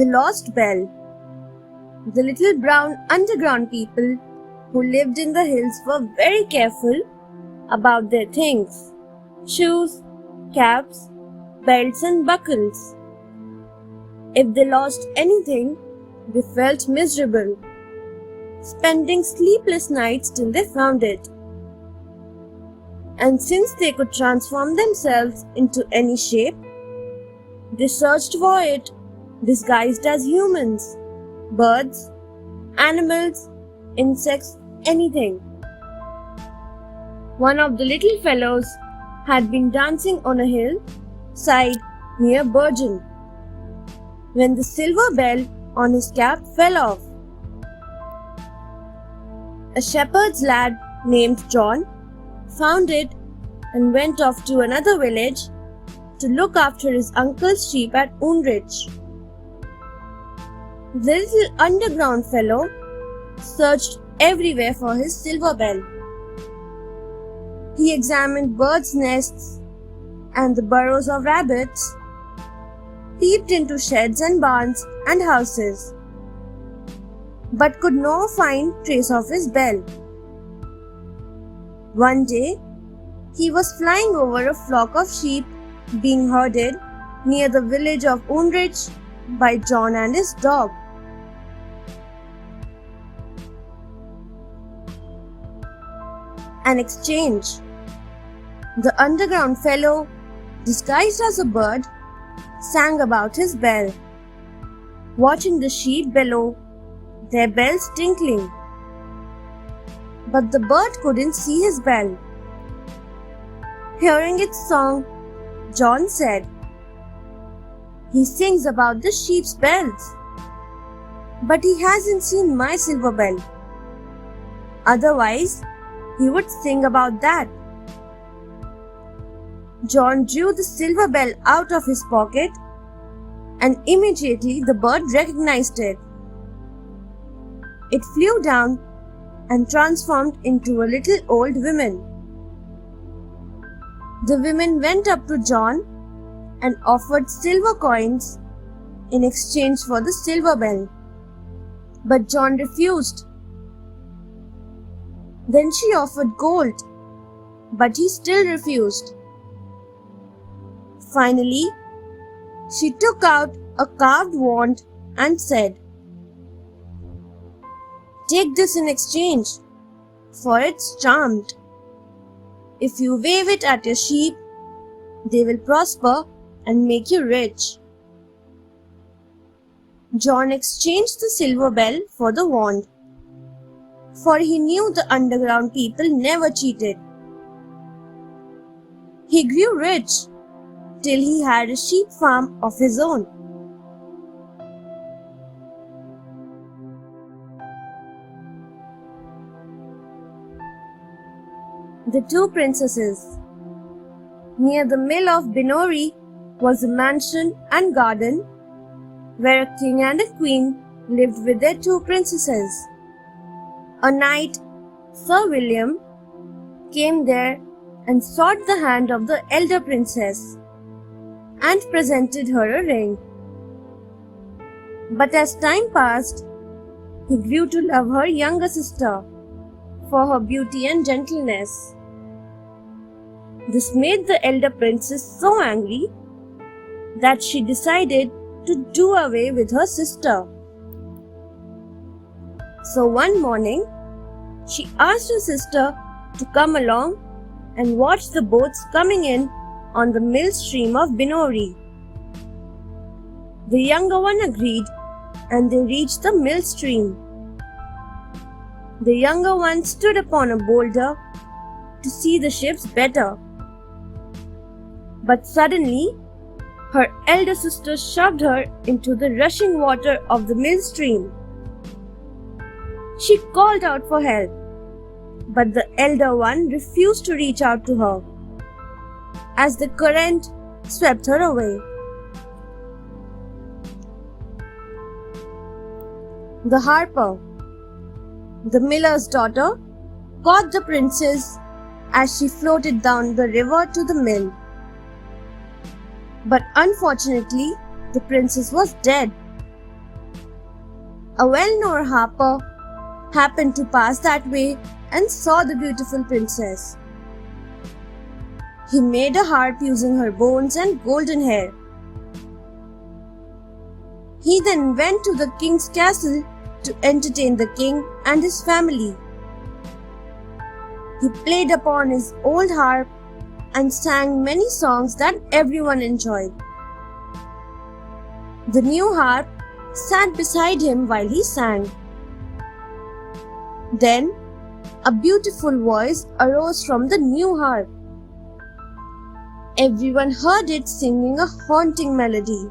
The Lost Bell. The little brown underground people who lived in the hills were very careful about their things: shoes, caps, belts and buckles. If they lost anything, they felt miserable, spending sleepless nights till they found it. And since they could transform themselves into any shape, they searched for it, disguised as humans, birds, animals, insects, anything. One of the little fellows had been dancing on a hillside near Bergen when the silver bell on his cap fell off. A shepherd's lad named John found it and went off to another village to look after his uncle's sheep at Unrich. The little underground fellow searched everywhere for his silver bell. He examined birds' nests and the burrows of rabbits, peeped into sheds and barns and houses, but could not find trace of his bell. One day, he was flying over a flock of sheep being herded near the village of Unrich by John and his dog. An exchange. The underground fellow, disguised as a bird, sang about his bell, watching the sheep bellow, their bells tinkling. But the bird couldn't see his bell. Hearing its song, John said, "He sings about the sheep's bells, but he hasn't seen my silver bell. Otherwise, he would sing about that." John drew the silver bell out of his pocket, and immediately the bird recognized it. It flew down and transformed into a little old woman. The women went up to John and offered silver coins in exchange for the silver bell, but John refused. Then she offered gold, but he still refused. Finally, she took out a carved wand and said, "Take this in exchange, for it's charmed. If you wave it at your sheep, they will prosper and make you rich." John exchanged the silver bell for the wand, for he knew the underground people never cheated. He grew rich till he had a sheep farm of his own. The Two Princesses. Near the mill of Binori was a mansion and garden where a king and a queen lived with their two princesses. A knight, Sir William, came there and sought the hand of the elder princess and presented her a ring. But as time passed, he grew to love her younger sister for her beauty and gentleness. This made the elder princess so angry that she decided to do away with her sister. So one morning, she asked her sister to come along and watch the boats coming in on the mill stream of Binori. The younger one agreed, and they reached the mill stream. The younger one stood upon a boulder to see the ships better. But suddenly, her elder sister shoved her into the rushing water of the mill stream. She called out for help, but the elder one refused to reach out to her, as the current swept her away. The harper. The miller's daughter caught the princess as she floated down the river to the mill. But unfortunately, the princess was dead, A well-known harper happened to pass that way and saw the beautiful princess. He made a harp using her bones and golden hair. He then went to the king's castle to entertain the king and his family. He played upon his old harp and sang many songs that everyone enjoyed. The new harp sat beside him while he sang. Then, a beautiful voice arose from the new harp. Everyone heard it singing a haunting melody.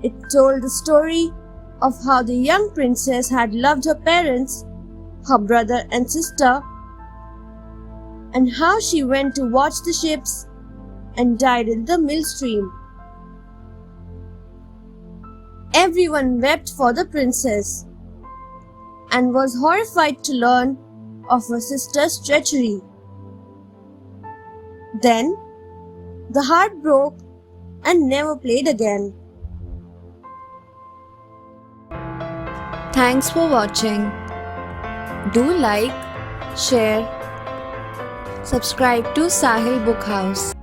It told the story of how the young princess had loved her parents, her brother and sister, and how she went to watch the ships and died in the millstream. Everyone wept for the princess and was horrified to learn of her sister's treachery. Then, the harp broke and never played again. Thanks for watching. Do like, share, subscribe to Sahil Book House.